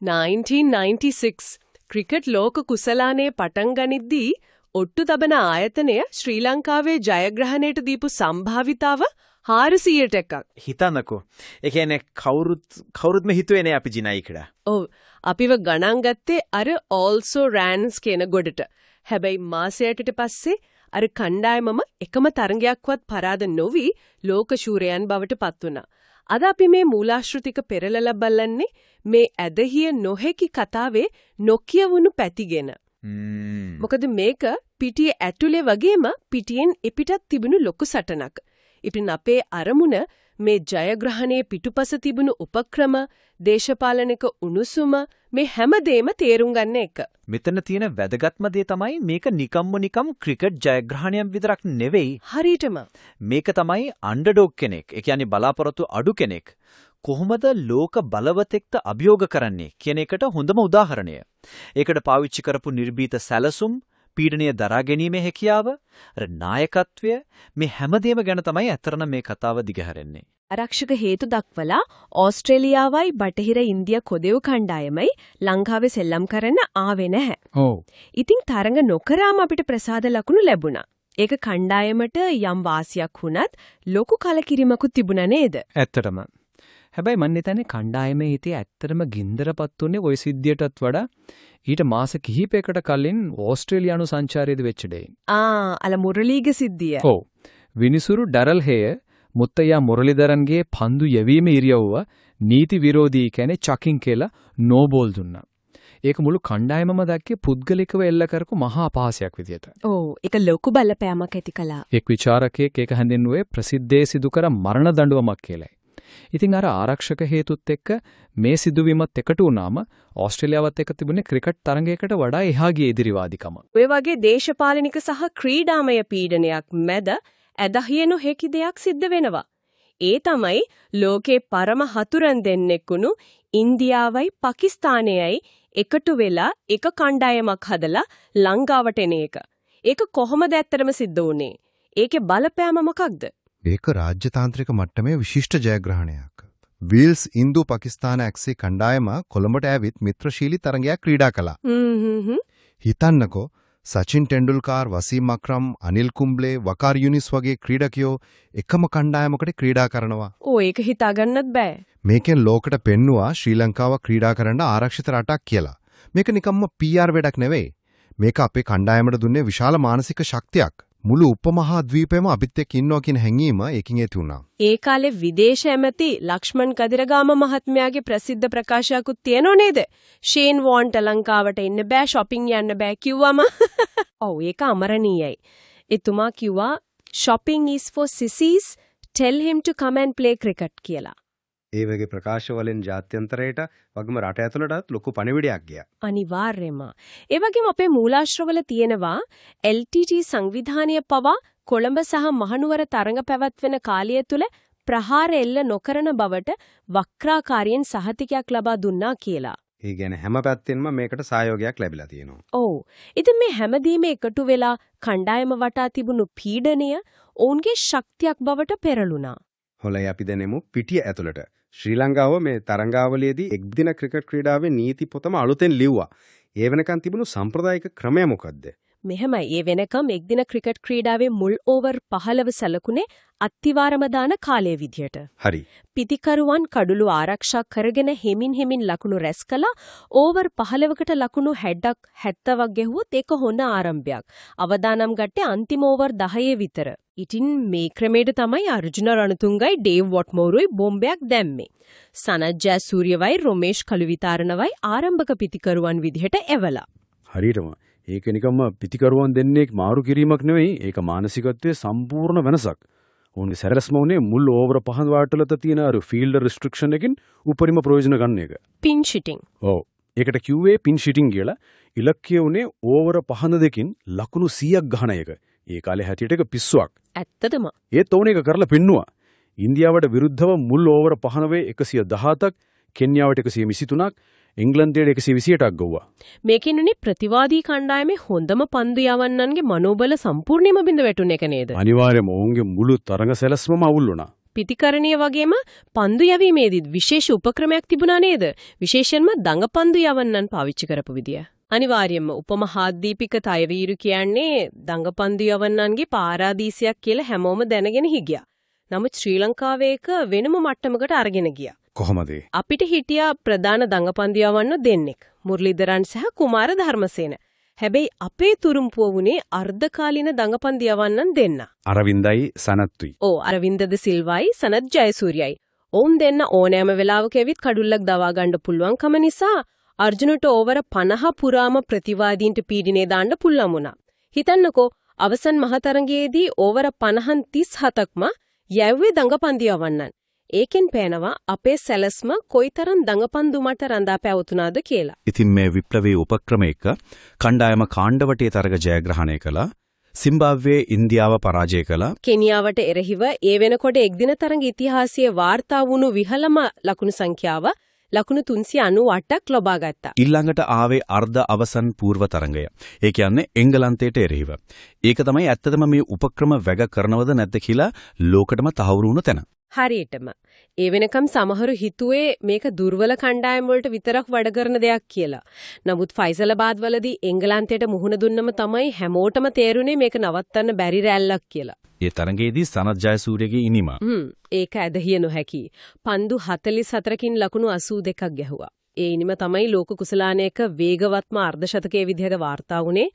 1996 cricket ලෝක කුසලානේ පටන් ගනිද්දී ඔට්ටු තබන ආයතනය ශ්‍රී ලංකාවේ ජයග්‍රහණයට දීපු සම්භාවිතාව 400ට එකක්. හිතන්නකෝ. ඒ කියන්නේ කවුරුත්ම හිතුවේ නෑ අපි ජිනයි කියලා. ඔව්. අපිව ගණන් ගත්තේ අර also rans කියන ගොඩට. හැබැයි මාසයකට පස්සේ අර කණ්ඩායමම එකම තරඟයක්වත් පරාද නොවි ලෝක ශූරයන් බවට පත් වුණා. අද අපි මේ මූලාශ්‍රිතික පෙරලලා බලන්නේ මේ ඇදහිය නොහැකි කතාවේ නොකියවුණු පැතිගෙන. මොකද මේක පිටියේ ඇතුලේ වගේම පිටියෙන් එපිටත් තිබුණු ලොකු සටනක්. ඉතින් අපේ අරමුණ මේ ජයග්‍රහණයේ පිටුපස තිබුණු උපක්‍රම, දේශපාලනික උණුසුම මේ හැමදේම තේරුම් ගන්න එක. මෙතන තියෙන වැදගත්ම දේ තමයි මේක නිකම් ක්‍රිකට් ජයග්‍රහණයක් විතරක් නෙවෙයි. හරියටම. මේක තමයි අන්ඩර්ඩොග් කෙනෙක්. ඒ කියන්නේ බලාපොරොත්තු අඩු කෙනෙක්. කොහොමද ලෝක බලවතෙක්ට අභියෝග කරන්නේ කියන එකට හොඳම උදාහරණය. ඒකට පාවිච්චි කරපු නිර්භීත සැලසුම්, පීඩනීය දරා ගැනීමේ හැකියාව, අර නායකත්වය මේ හැමදේම ගැන තමයි අතරන මේ කතාව දිගහැරෙන්නේ. ආරක්ෂක හේතු දක්වලා ඕස්ට්‍රේලියාවයි බටහිර ඉන්දියා කොදෙව් කණ්ඩායමයි ලංකාවේ සෙල්ලම් කරන්න ආවේ නැහැ. ඔව්. ඉතින් තරඟ නොකරාම අපිට ප්‍රසාද ලකුණු ලැබුණා. ඒක කණ්ඩායමට යම් වාසියක් වුණත් ලොකු කලකිරීමකුත් තිබුණා නේද? ඇත්තටම. හැබැයි මන් හිතන්නේ කණ්ඩායමේ හිතේ ඇත්තටම ගින්දරපත් උනේ ওই සිද්ධියටත් වඩා ඊට මාස කිහිපයකට කලින් ඕස්ට්‍රේලියානු සංචාරයේදී වෙච්ච දෙයින්. අල මුරලීගේ සිද්ධිය. ඔව්. විනිසුරු ඩැරල් හේය මුත්තයා මුරලිදරන්ගේ පන්දු යැවීම ඉරියව්ව නීති විරෝධී කියන්නේ චකින් කියලා නෝබෝල් දුන්නා. ඒක මුළු කණ්ඩායමම දැක්කේ පුද්ගලිකව එල්ල කරපු මහා අපහාසයක් විදියට. ඔව් ඒක ලොකු බලපෑමක් ඇති කළා. එක් විචාරකයෙක් ඒක හැඳින්වුවේ ප්‍රසිද්ධයේ සිදු කර මරණ දඬුවමක් කියලායි. ඉතින් අර ආරක්ෂක හේතුත් එක්ක මේ සිදුවීමත් එකට වුණාම ඕස්ට්‍රේලියාවත් එක්ක තිබුණේ ක්‍රිකට් තරඟයකට වඩා එහා ගිය ඉදිරිවාදිකම. ඔය වගේ දේශපාලනික සහ ක්‍රීඩාමය පීඩනයක් මැද ඇදහියනු හැකි දෙයක් සිද්ධ වෙනවා. ඒ තමයි ලෝකේ පරම හතුරන් දෙන්නෙකුණු ඉන්දියාවයි පාකිස්තානයයි එකතු වෙලා එක කණ්ඩායමක් හදලා ලංකාවට එන එක. ඒක කොහොමද ඇත්තටම සිද්ධ වුනේ? ඒකේ බලපෑම මොකක්ද? ඒක රාජ්‍යතාන්ත්‍රික මට්ටමේ විශිෂ්ට ජයග්‍රහණයක්. වීල්ස් ඉන්දු පාකිස්තාන ඇක්සි කණ්ඩායම කොළඹට ඇවිත් මිත්‍රශීලී තරඟයක් ක්‍රීඩා කළා. හිතන්නකෝ සචින් ටෙන්ඩුල්කර්, වසීම් අක්‍රම්, අනිල් කුම්බ්ලේ, වකාර් යුනිස් වගේ ක්‍රීඩකයෝ එකම කණ්ඩායමකට ක්‍රීඩා කරනවා. ඒක හිතාගන්නත් බෑ. මේකෙන් ලෝකෙට පෙන්නවා ශ්‍රී ලංකාව ක්‍රීඩා කරන්න ආරක්ෂිත රටක් කියලා. මේක නිකම්ම PR වැඩක් නෙවෙයි. මේක අපේ කණ්ඩායමට දුන්නේ විශාල මානසික ශක්තියක්. මුළු උපමහා ද්වීපයම අපිත් එක්ක ඉන්නවා කියන හැඟීම ඒකින් ඇති වුණා. ඒ කාලේ විදේශ ඇමති ලක්ෂ්මන් කදිරගාම මහත්මයාගේ ප්‍රසිද්ධ ප්‍රකාශයක්ත් තියෙනව නේද? ෂේන් වොන්ට ලංකාවට එන්න බෑ, shopping යන්න බෑ කිව්වම. ඔව් ඒක අමරණීයයි. එතුමා කිව්වා shopping is for sissies, tell him to come and play cricket කියලා. ඒ වගේ ප්‍රකාශ වලින් ජාත්‍යන්තරයට වගේම රට ඇතුළටත් ලොකු පණිවිඩයක් ගියා. අනිවාර්යයෙන්ම. ඒ වගේම අපේ මූලාශ්‍රවල තියෙනවා LTT සංවිධානය පවා කොළඹ සහ මහනුවර තරඟ පැවැත්වෙන කාලය තුල ප්‍රහාර එල්ල නොකරන බවට වක්‍රාකාරයෙන් සහතිකයක් ලබා දුන්නා කියලා. ඒ කියන්නේ හැම පැත්තෙන්ම මේකට සහයෝගයක් ලැබිලා තියෙනවා. ඔව්. ඉතින් මේ හැමදීම එකතු වෙලා කණ්ඩායම වටා තිබුණු පීඩනය ඔවුන්ගේ ශක්තියක් බවට පෙරළුණා. හොලයි අපි දැනෙමු පිටිය ඇතුළට. ශ්‍රී ලංකාව මේ තරඟාවලියේදී එක්දින ක්‍රිකට් ක්‍රීඩාවේ නීති පොතම අලුතෙන් ලිව්වා. ඒ වෙනකන් තිබුණු සම්ප්‍රදායික ක්‍රමය මොකද්ද? මෙහෙමයි. ඒ වෙනකම් එක්දින ක්‍රිකට් ක්‍රීඩාවේ මුල් ඕවර් 15 සැලකුණේ අත්තිවාරම දාන කාලය විදියට. හරි. පිතිකරුවන් කඩළු ආරක්ෂා කරගෙන හෙමින් ලකුණු රැස් කළා. ඕවර් 15කට ලකුණු 70ක් ගැහුවොත් ඒක හොඳ ආරම්භයක්. අවදානම් ගත්තේ අන්තිම ඕවර් 10 විතර. ඉතින් මේ ක්‍රමයට තමයි අර්ජුන රණතුංගයි ඩේව් වොට්මෝරුයි බෝම්බයක් දැම්මේ. සනත් ජයසූරියවයි රොමේෂ් කළුවිතාරණවයි ආරම්භක පිතිකරුවන් විදිහට එවලා. හරියටම. ඒක නිකම්ම පිතිකරුවන් දෙන්නේ මාරු කිරීමක් නෙවෙයි. ඒක මානසිකත්වයේ සම්පූර්ණ වෙනසක්. ඕන්ගේ සැරස්ම උනේ මුල් ඕවර 5 වාටලත තියෙන අර ෆීල්ඩ් රිස්ට්‍රික්ෂන් එකකින් උපරිම ප්‍රයෝජන ගන්න එක. පින් ෂිටින්. ඔව්. ඒකට කිව්වේ පින් ෂිටින් කියලා. ඉලක්කය උනේ ඕවර 5 දෙකින් ලකුණු 100ක් ගහන එක. ඒ කාලේ හැටියට එක පිස්සුවක්. ඇත්තටම. ඒත් ඕන එක කරලා පෙන්නුවා. ඉන්දියාවට විරුද්ධව මුල් ඕවර 15 117ක්, කෙන්යාවට 123ක්, එංගලන්තයට 128ක් ගවුවා. මේකිනුනේ ප්‍රතිවාදී කණ්ඩායමේ හොඳම පන්දු යවන්නන්ගේ මනෝබල සම්පූර්ණයෙන්ම බිඳ වැටුන එක නේද? අනිවාර්යයෙන්ම ඔවුන්ගේ මුළු තරඟ සැලැස්මම අවුල් වුණා. පිටිකරණීය වගේම පන්දු යැවීමේදී විශේෂ උපක්‍රමයක් තිබුණා නේද? විශේෂයෙන්ම දඟපන්දු යවන්නන් පාවිච්චි කරපු විදිය. අනිවාර්යයෙන්ම උපමහාද්වීපික තෛරීරු කියන්නේ දඟපන්දු යවන්නන්ගේ පාරාදීසයක් කියලා හැමෝම දැනගෙන හිගියා. නමුත් ශ්‍රී ලංකාවේ එක වෙනම මට්ටමකට අරගෙන ගියා. කොහොමද? අපිට හිටියා ප්‍රධාන දඟපන්දු යවන්න දෙන්නෙක්. මුරලිදරන් සහ කුමාර ධර්මසේන. හැබැයි අපේ තුරුම්පුව වුණේ අර්ධකාලීන දඟපන්දු යවන්නන් දෙන්න. අරවින්දයි සනත්තුයි. ඔව් අරවින්දද සිල්වයි සනත් ජයසූරියයි. ඔවුන් දෙන්න ඕනෑම වෙලාවක ඇවිත් කඩුල්ලක් දවා ගන්න පුළුවන්කම නිසා අර්ජුනට ඕවර 50 පුරාම ප්‍රතිවාදීන්ට පීඩනේ දාන්න පුළුවන් වුණා. හිතන්නකෝ අවසන් මහතරඟයේදී ඕවර 50න් 37ක්ම යැව්වේ දඟපන්දු යවන්නන්. ඒකෙන් පේනවා අපේ සැලස්ම කොයිතරම් දඟපන්දු මට රඳා පැවතුනාද කියලා. ඉතින් මේ විප්ලවී උපක්‍රමයක කණ්ඩායම කාණ්ඩවටේ තරග ජයග්‍රහණය කළා. සිම්බාබ්වේ ඉන්දියාව පරාජය කළා. කෙනියාවට එරෙහිව ඒ වෙනකොට එක්දින තරඟ ඉතිහාසයේ වාර්තා වුණු විහලම ලකුණු සංඛ්‍යාව ලකුණු 398ක් ලබා ගත්තා. ඊළඟට ආවේ අර්ධ අවසන් පූර්ව තරඟය. ඒ කියන්නේ එංගලන්තයට එරෙහිව. ඒක තමයි ඇත්තටම මේ උපක්‍රම වැග කරනවද නැද්ද කියලා ලෝකෙටම තහවුරු වුණ තැන. හරියටම. ඒ වෙනකම් සමහරු හිතුවේ මේක දුර්වල කණ්ඩායම් වලට විතරක් වැඩ කරන දෙයක් කියලා. නමුත් ෆයිසලාබාද් වලදී එංගලන්තයට මුහුණ දුන්නම තමයි හැමෝටම තේරුනේ මේක නවත්තන්න බැරි රැල්ලක් කියලා. ඒ තරඟයේදී සනත් ජයසූරියගේ ඉනිම. ඒක ඇදහිය නොහැකි. පන්දු 44කින් ලකුණු 82ක් ගැහුවා. ඒ ඉනිම තමයි ලෝක කුසලානයක වේගවත්ම අර්ධශතකයේ විදිහට වාර්තා වුණේ.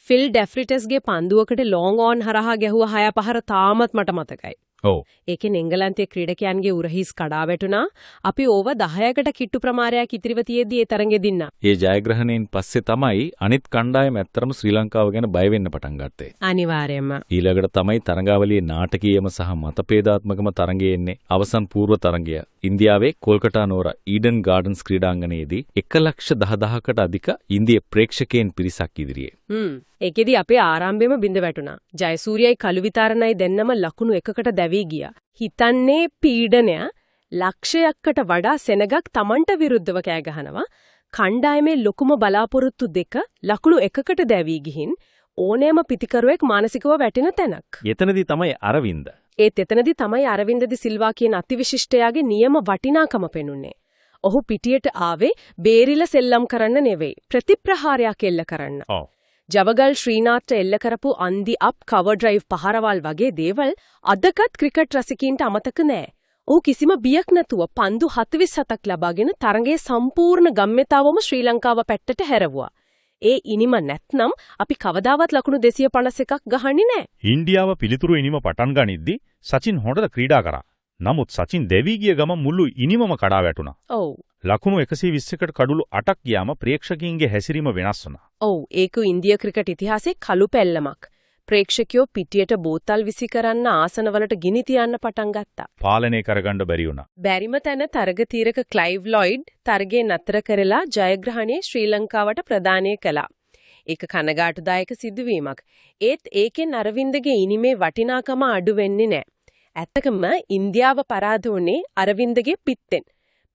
ෆිල් ඩෙෆ්රිටස්ගේ පන්දුවකට ලොං ඔන් හරහා ගැහුව 6 පහර තාමත් මට මතකයි. ඔව්. ඒකෙන් එංගලන්තයේ ක්‍රීඩකයන්ගේ උරහිස් කඩා වැටුණා. අපි ඕව 10කට කිට්ටු ප්‍රමාණයක් ඉතිරිව තියෙද්දි ඒ තරඟෙ දින්නා. ඒ ජයග්‍රහණයෙන් පස්සේ තමයි අනිත් කණ්ඩායම ඇත්තරම ශ්‍රී ලංකාව ගැන බය වෙන්න පටන් ගත්තේ. අනිවාර්යයෙන්ම. ඊළඟට තමයි තරඟාවලියේ නාටකීයම සහ මතපේදාත්මකම තරඟය එන්නේ. අවසන් පූර්ව තරඟය. ඉන්දියාවේ කොල්කටා නෝර ඊඩන් ගාඩන්ස් ක්‍රීඩාංගණයේදී 1,10,000කට අධික ඉන්දිය ප්‍රේක්ෂකයන් පිරිසක් ඉදිරියේ. ඒකෙදි අපේ ආරම්භයේම බිඳ වැටුණා. ජයසූරියයි කළුවිතරණයි දෙන්නම ලකුණු 1කට දැවී ගියා. හිතන්නේ පීඩනය ලක්ෂයකට වඩා සෙනගක් Tamanට විරුද්ධව කෑ ගහනවා. කණ්ඩායමේ ලොකුම බලාපොරොත්තු දෙක ලකුණු 1කට දැවී ගිහින් ඕනෑම පිටිකරුවෙක් මානසිකව වැටෙන තැනක්. එතනදී තමයි අරවින්ද. ඒත් එතනදී තමයි අරවින්ද ද සිල්වා කියන අතිවිශිෂ්ටයාගේ නියම වටිනාකම පෙනුනේ. ඔහු පිටියට ආවේ බේරිල සෙල්ලම් කරන්න නෙවෙයි ප්‍රතිප්‍රහාරයක් එල්ල කරන්න. ජවගල් ශ්‍රීනාත්ට එල්ල කරපු අන්දි අප් කවර් ඩ්‍රයිව් පහරවල් වගේ දේවල් අදකත් ක්‍රිකට් රසිකයින්ට අමතක නෑ. ඔහු කිසිම බියක් නැතුව පන්දු 47ක් ලබාගෙන තරගයේ සම්පූර්ණ ගම්මිතාවම ශ්‍රී ලංකාව පැත්තට හැරවුවා. ඒ ඉනිම නැත්නම් අපි කවදාවත් ලකුණු 251ක් ගහන්නේ නෑ. ඉන්දියාව පිළිතුරු ඉනිම පටන් ගනිද්දි සචින් හොඳට ක්‍රීඩා කරා. නමුත් සචින් දෙවි ගිය ගම මුළු ඉනිමම කඩා වැටුණා. ඔව්. ලකුණු 120කට කඩුළු 8ක් ගියාම ප්‍රේක්ෂකයින්ගේ හැසිරීම වෙනස් වුණා. ඔව් ඒක ඉන්දියා ක්‍රිකට් ඉතිහාසයේ කළු පැල්ලමක්. ප්‍රේක්ෂකයෝ පිටියට බෝතල් විසි කරන්න ආසනවලට ගිනි තියන්න පටන් ගත්තා. පාලනය කරගන්න බැරි වුණා. බැරිම තැන තරගතීරක ක්ලයිව් ලොයිඩ් තරගේ නතර කරලා ජයග්‍රහණය ශ්‍රී ලංකාවට ප්‍රදානය කළා. ඒක කනගාටුදායක සිදුවීමක්. ඒත් ඒකෙන් අරවින්දගේ ඉනිමේ වටිනාකම අඩු වෙන්නේ නැහැ. ඇත්තකම ඉන්දියාව පරාද වුණේ අරවින්දගේ පිත්තෙන්.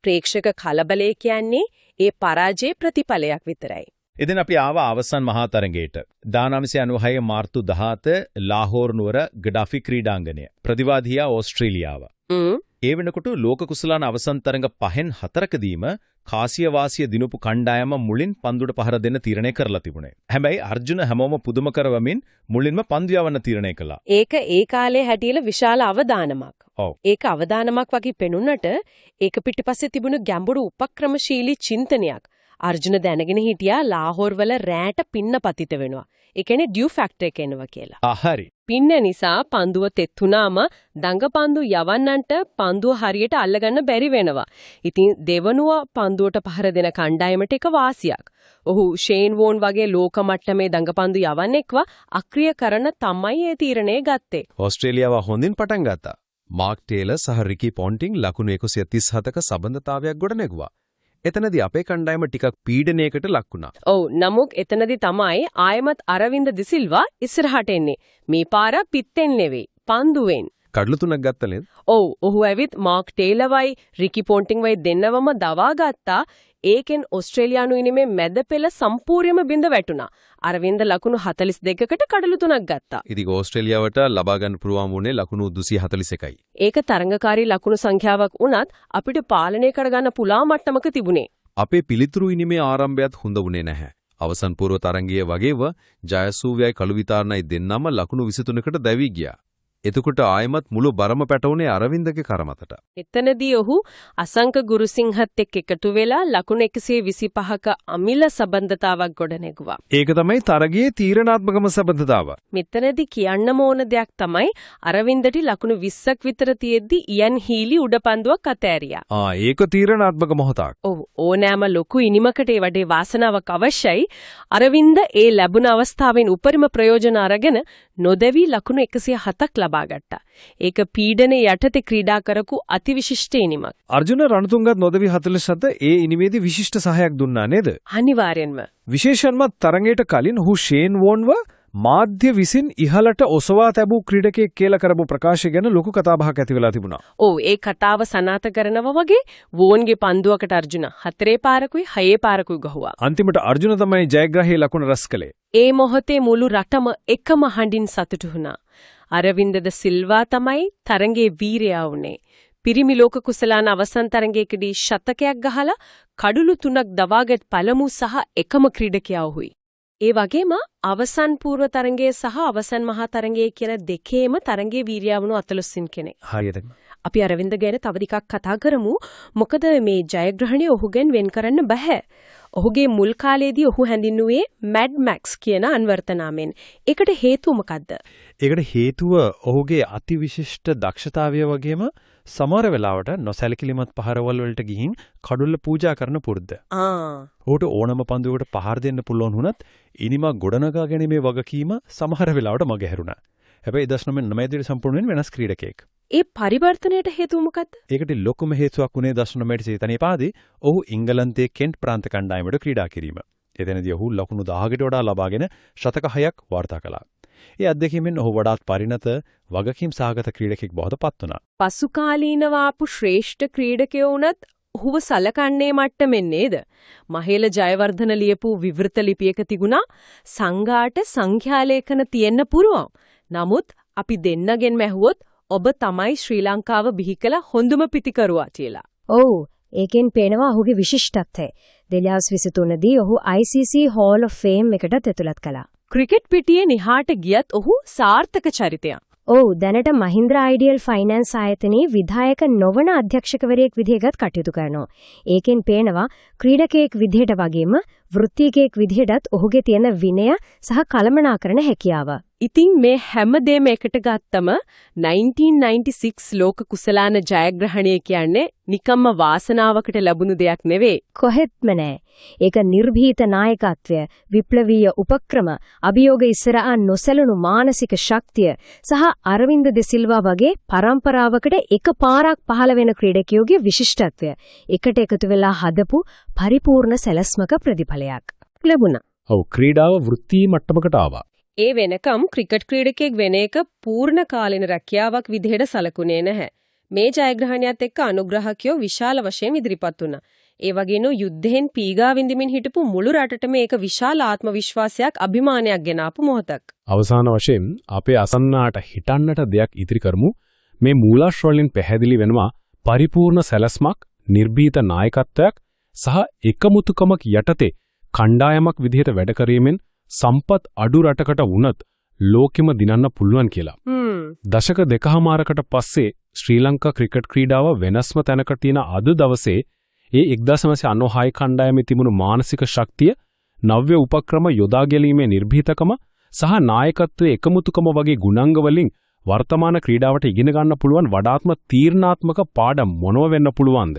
ප්‍රේක්ෂක කලබලය කියන්නේ ඒ පරාජයේ ප්‍රතිඵලයක් විතරයි. ඉතින් අපි ආවා අවසන් මහා තරඟයට. 1996 මාර්තු 17 ලාහෝර් නුවර ගඩාෆි ක්‍රීඩාංගණය. ප්‍රතිවාදියා ඕස්ට්‍රේලියාව. ඒ වෙනකොට ලෝක කුසලාන අවසන් තරඟ 5න් 4කදීම කාසිය වාසිය දිනුපු කණ්ඩායම මුලින් පන්දුට පහර දෙන්න තීරණය කරලා තිබුණේ. හැබැයි අර්ජුන හැමෝම පුදුම කරවමින් මුලින්ම පන්දු යවන්න තීරණය කළා. ඒක ඒ කාලේ හැටියට විශාල අවදානමක්. ඔව්. ඒක අවදානමක් වගේ පෙනුනට ඒක පිටිපස්සේ තිබුණු ගැඹුරු උපක්‍රමශීලී චින්තනයක් අර්ජුන දැනගෙන හිටියා ලාහෝර් වල රැට පින්න පතිත වෙනවා. ඒ කියන්නේ ඩියු ෆැක්ටර් එක එනවා කියලා. හරි. පින්න නිසා පන්දුව තෙත් වුණාම දඟපන්දු යවන්නන්ට පන්දුව හරියට අල්ලගන්න බැරි වෙනවා. ඉතින් දෙවනුව පන්දුවට පහර දෙන කණ්ඩායමට එක වාසියක්. ඔහු ෂේන් වෝන් වගේ ලෝක මට්ටමේ දඟපන්දු යවන්නෙක්ව අක්‍රිය කරන තමයි ඒ තීරණය ගත්තේ. ඕස්ට්‍රේලියාව හොඳින් පටන් ගත්තා. මාක් ටේලර් සහ රිකි පොන්ටිං ලකුණු 137ක සබඳතාවයක් ගොඩනැගුවා. එතනදී අපේ කණ්ඩායම ටිකක් පීඩනයකට ලක් වුණා. ඔව් නමුත් එතනදී තමයි ආයමත් අරවින්ද දිසිල්වා ඉස්සරහට එන්නේ. මේ පාර පිත්තෙන් නෙවෙයි පන්දුවෙන්. කඩලු 3ක් ගත්තලෙන්. ඔව් ඔහු ඇවිත් මාක් ටේලර්වයි රිකි පොන්ටිං වයි දෙන්නවම දවා ගත්තා. ඒකෙන් ඕස්ට්‍රේලියානු ඉනිමේ මැද පෙළ සම්පූර්ණයෙන්ම බිඳ වැටුණා. අරවින්ද ලකුණු 42කට කඩලු 3ක් ගත්තා. ඉතින් ඕස්ට්‍රේලියාවට ලබා ගන්න පුළුවන් වුණේ ලකුණු 241යි. ඒක තරඟකාරී ලකුණු සංඛ්‍යාවක් වුණත් අපිට පාලනය කරගන්න පුළා මට්ටමක තිබුණේ. අපේ පිළිතුරු ඉනිමේ ආරම්භයත් හොඳ වුණේ නැහැ. අවසන් පූර්ව තරඟයේ වගේව ජයසූර්යයි කළුවිතාරණයි දෙන්නම ලකුණු 23කට දැවි ගියා. එතකොට ආයමත් මුළු බරම පැටවුනේ අරවින්දගේ කරමතට. එතනදී ඔහු අසංක ගුරුසිංහත් එක්ක එකතු වෙලා ලකුණු 125ක අමිල සම්බන්ධතාවක් ගොඩනැගුවා. ඒක තමයි තරගයේ තීරණාත්මකම සම්බන්ධතාව. මෙතනදී කියන්නම ඕන දෙයක් තමයි අරවින්දට ලකුණු 20ක් විතර තියෙද්දි ඉයන් හීලි උඩපන්දුවක් අතෑරියා. ඒක තීරණාත්මක මොහොතක්. ඔව් ඕනෑම ලොකු ඉනිමකට ඒ වඩේ වාසනාවක් අවශ්‍යයි. අරවින්ද ඒ ලැබුණ අවස්ථාවෙන් උපරිම ප්‍රයෝජන අරගෙන නොදැවි ලකුණු 107ක් ලබා ගත්තා. ඒක පීඩනයේ යටතේ ක්‍රීඩා කරපු අතිවිශිෂ්ට ඉනිමක්. අර්ජුන රණතුංගත් නොදවි 47 ඒ ඉනිමේදී විශිෂ්ට සහායක් දුන්නා නේද? අනිවාර්යෙන්ම. විශේෂයෙන්ම තරඟයට කලින් ඔහු ෂේන් වෝන්ව මාධ්‍ය විසින් ඉහළට ඔසවා තැබූ ක්‍රීඩකයෙක් කියලා කරපු ප්‍රකාශය ගැන ලොකු කතාබහක් ඇති වෙලා තිබුණා. ඔව් ඒ කතාව සනාථ කරනවා වගේ වෝන්ගේ පන්දුවකට අර්ජුන 4 පාරකුයි 6 පාරකුයි ගහුවා. අන්තිමට අර්ජුන තමයි ජයග්‍රාහී ලකුණ රැස් කළේ. ඒ මොහොතේ මුළු රටම එකම හඬින් සතුටු වුණා. අරවින්ද ද සිල්වා තමයි තරඟේ වීරයා වුණේ. පිරිමි ලෝක කුසලාන අවසන් තරඟයකදී ශතකයක් ගහලා කඩලු 3ක් දවාගත් පළමු සහ එකම ක්‍රීඩකයා වුයි. ඒ වගේම අවසන් පූර්ව තරඟයේ සහ අවසන් මහා තරඟයේ කියන දෙකේම තරඟයේ වීරයා වුණු අතලොස්සින් කෙනෙක්. හරියට. අපි අරවින්ද ගැන තව ටිකක් කතා කරමු. මොකද මේ ජයග්‍රහණය ඔහුගෙන් වෙන් කරන්න බෑ. ඔහුගේ මුල් කාලයේදී ඔහු හැඳින්වුවේ මැඩ් මැක්ස් කියන අන්වර්ථ නාමයෙන්. ඒකට හේතුව මොකද්ද? ඒකට හේතුව ඔහුගේ අතිවිශිෂ්ට දක්ෂතාවය වගේම සමහර වෙලාවට නොසැලකිලිමත් පහරවල් වලට ගිහින් කඩුල්ල පූජා කරන පුරුද්ද. ඔහුට ඕනම පන්දුවකට පහර දෙන්න පුළුවන් වුණත් ඉනිමක් ගොඩනගා ගැනීමේ වගකීම සමහර වෙලාවට මගහැරුණා. හැබැයි 1999 සම්පූර්ණයෙන් වෙනස් ක්‍රීඩකයෙක්. ඒ පරිවර්තනයට හේතුව මොකද්ද? ඒකට ලොකුම හේතුවක් වුණේ 1999 පාදී ඔහු ඉංගලන්තයේ කෙන්ට් ප්‍රාන්ත කණ්ඩායමට ක්‍රීඩා කිරීම. එතනදී ඔහු ලකුණු 1000කට වඩා ලබාගෙන ශතක 6ක් වාර්තා කළා. ඒ අත්දැකීමෙන් ඔහු වඩාත් පරිණත වගකීම් සහගත ක්‍රීඩකෙක් බවට පත් වුණා. පසු කාලීනව ආපු ශ්‍රේෂ්ඨ ක්‍රීඩකයෝ වුණත් ඔහුව සලකන්නේ මට්ටමින් නේද? මහේල ජයවර්ධන ලියපු විවෘත ලිපියක තිබුණා සංඝාට සංඛ්‍යාලේඛන තියෙන්න පුරුවන්. නමුත් අපි දෙන්නගෙන් මැහුවොත් ඔබ තමයි ශ්‍රී ලංකාව බිහි කළ හොඳම පිතිකරුවා කියලා. ඔව් ඒකෙන් පේනවා ඔහුගේ විශිෂ්ටත්වය. 2023 දී ඔහු ICC Hall of Fame එකට ඇතුළත් කළා. ක්‍රිකට් පිටියේ නිහාට ගියත් ඔහු සාර්ථක චරිතයක්. ඔව් දැනට මහින්ද්‍රා අයිඩියල් ෆයිනෑන්ස් ආයතනයේ විධායක නොවන අධ්‍යක්ෂකවරයෙක් විදිහට කටයුතු කරනවා. ඒකෙන් පේනවා ක්‍රීඩකයෙක් විදිහට වගේම වෘත්තිකයෙක් විදිහටත් ඔහුගේ තියෙන විනය සහ කළමනාකරණ හැකියාව. ඉතින් මේ හැම දෙයක්ම එකට ගත්තම 1996 ලෝක කුසලාන ජයග්‍රහණය කියන්නේ නිකම්ම වාසනාවකට ලැබුණු දෙයක් නෙවෙයි. කොහෙත්ම නෑ. ඒක නිර්භීත නායකත්වය, විප්ලවීය උපක්‍රම, අභියෝග ඉස්සරහා නොසැලුණු මානසික ශක්තිය සහ අරවින්ද දෙ සිල්වා වගේ පරම්පරාවකට එකපාරක් පහළ වෙන ක්‍රීඩකයෝගේ විශිෂ්ටත්වය එකට එකතු වෙලා හදපු පරිපූර්ණ සැලැස්මක ප්‍රතිඵලයක් ලැබුණා. ඔව් ක්‍රීඩාව වෘත්ති මට්ටමකට ආවා. ඒ වෙනකම් ක්‍රිකට් ක්‍රීඩකයෙක් වෙන එක පූර්ණ කාලින රැකියාවක් විදිහට සැලකුණේ නැහැ. මේ ජයග්‍රහණයත් එක්ක අනුග්‍රහකයෝ විශාල වශයෙන් ඉදිරිපත් වුණා. ඒ වගේනු යුද්ධෙන් පීගා විඳින්මින් හිටපු මුළු රටටම ඒක විශාල ආත්ම විශ්වාසයක් අභිමානයක් ගෙනාපු මොහොතක්. අවසාන වශයෙන් අපේ අසන්නාට හිතන්නට දෙයක් ඉදිරි කරමු. මේ මූලාශ්‍ර වලින් පැහැදිලි වෙනවා පරිපූර්ණ සැලැස්මක්, නිර්භීත නායකත්වයක් සහ එකමුතුකමක් යටතේ කණ්ඩායමක් විදිහට වැඩ කිරීමෙන් සම්පත් අඩු රටකට වුණත් ලෝකෙම දිනන්න පුළුවන් කියලා. දශක දෙකමාරකට පස්සේ ශ්‍රී ලංකා ක්‍රිකට් ක්‍රීඩාව වෙනස්ම තැනකට තියෙන අද දවසේ ඒ 1996 කණ්ඩායමේ තිබුණු මානසික ශක්තිය, නව්‍ය උපක්‍රම යොදා ගැනීමේ නිර්භීතකම සහ නායකත්වයේ එකමුතුකම වගේ ගුණාංග වලින් වර්තමාන ක්‍රීඩාවට ඉගෙන ගන්න පුළුවන් වඩාත්ම තීරණාත්මක පාඩම් මොනව වෙන්න පුළුවන්ද?